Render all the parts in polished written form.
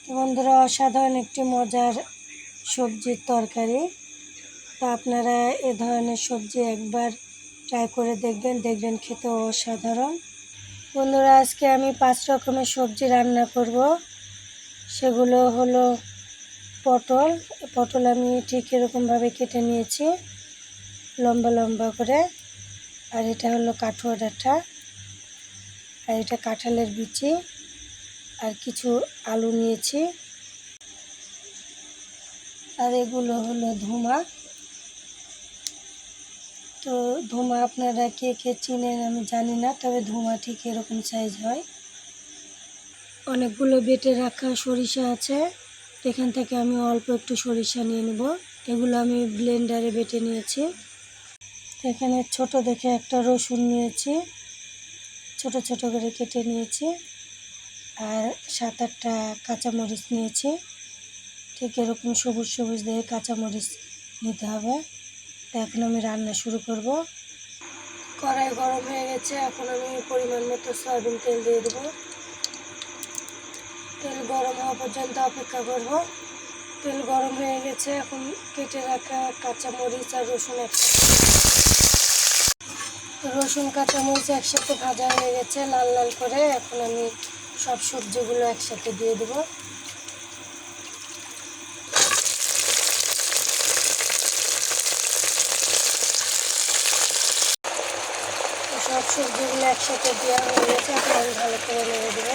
তো বন্ধুরা, অসাধারণ একটি মজার সবজির তরকারি। তো আপনারা এ ধরনের সবজি একবার ট্রাই করে দেখবেন খেতে অসাধারণ। বন্ধুরা, আজকে আমি 5 রকমের সবজি রান্না করব। সেগুলো হলো পটল আমি ঠিক এরকমভাবে কেটে নিয়েছি লম্বা লম্বা করে। আর এটা হলো কাঠুয়া ডাঁটা, আর এটা কাঁঠালের বিচি, আর কিছু আলু নিয়েছি। আর এগুলো হলো ধুমা। তো ধুমা আপনারা কে কে চিনেন আমি জানি না, তবে ধুমা ঠিক এরকম সাইজ হয়। অনেকগুলো বেটে রাখা সরিষা আছে, এখান থেকে আমি অল্প একটু সরিষা নিয়ে নেব। এগুলো আমি ব্লেন্ডারে বেটে নিয়েছি। এখানে ছোট দেখে একটা রসুন নিয়েছি, ছোট ছোট করে কেটে নিয়েছি। আর 7-8টা কাঁচামরিচ নিয়েছি, ঠিক এরকম সবুজ সবুজ দেখে কাঁচামরিচ নিতে হবে। তো এখন আমি রান্না শুরু করব। কড়াই গরম হয়ে গেছে, এখন আমি পরিমাণ মতো সয়াবিন তেল দিয়ে দেবো। তেল গরম হওয়া পর্যন্ত অপেক্ষা করব। তেল গরম হয়ে গেছে, এখন কেটে রাখা কাঁচামরিচ আর রসুন কাঁচামরিচ একসাথে ভাজা হয়ে গেছে লাল লাল করে। এখন আমি সব সবজিগুলো একসাথে দিয়ে দেবো। সব সবজিগুলো একসাথে দেওয়া হয়ে গেছে, এখন আমি ভালো করে নেড়ে দেবো।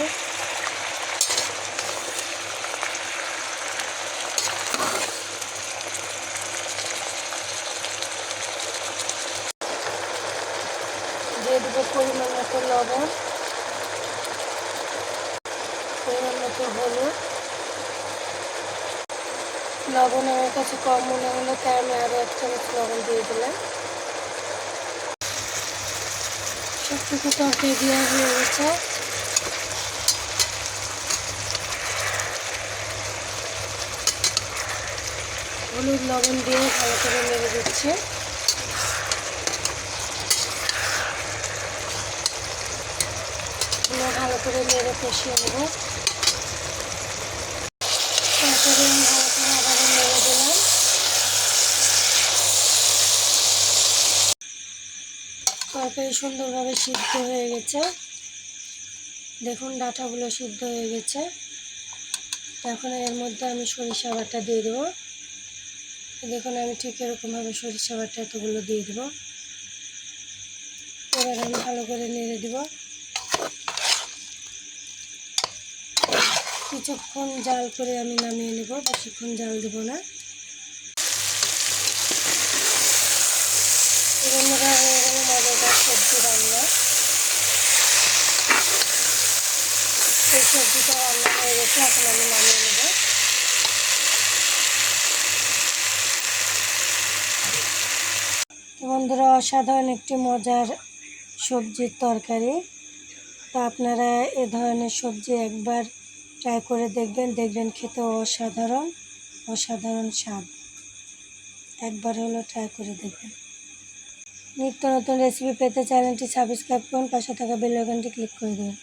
দিয়ে দেবো পরিমাণ মতো লবণ, পরিমাণ মতো হলুদ। লবণ আমার কাছে কম মনে হলো, তাই আমি আরও 1 চামচ লবণ দিয়ে দিলাম। সবটুকু তরকারি দেওয়া হয়ে গেছে। হলুদ লবণ দিয়ে ভালো করে নেড়ে দিচ্ছি। ভালো করে নেড়ে কষিয়ে নেব। তারপরে আমি ভালো করে আবারও নেড়ে দিলাম। তরকারি সুন্দরভাবে সিদ্ধ হয়ে গেছে, দেখুন ডাঁটাগুলো সিদ্ধ হয়ে গেছে। এখন এর মধ্যে আমি সরিষা বাটা দিয়ে দেবো। দেখুন আমি ঠিক এরকমভাবে সরিষা বাটা এতগুলো দিয়ে দেবো। এবার আমি ভালো করে নেড়ে দেব। কিছুক্ষণ জাল করে আমি নামিয়ে নেব, বেশিক্ষণ জাল দেব না। বন্ধুরা, হয়ে গেল মজাদার সবজি রান্না। এই সবজিটা রান্না হয়ে গেছে, এখন আমি নামিয়ে নেব। বন্ধুরা, অসাধারণ একটি মজার সবজির তরকারি। তো আপনারা এ ধরনের সবজি একবার ট্রাই করে দেখবেন খেতে অসাধারণ স্বাদ। একবার হলো ট্রাই করে দেখবেন। নিত্য নতুন রেসিপি পেতে চ্যানেলটি সাবস্ক্রাইব করুন, পাশে থাকা বেল আইকনটি ক্লিক করে দেবেন।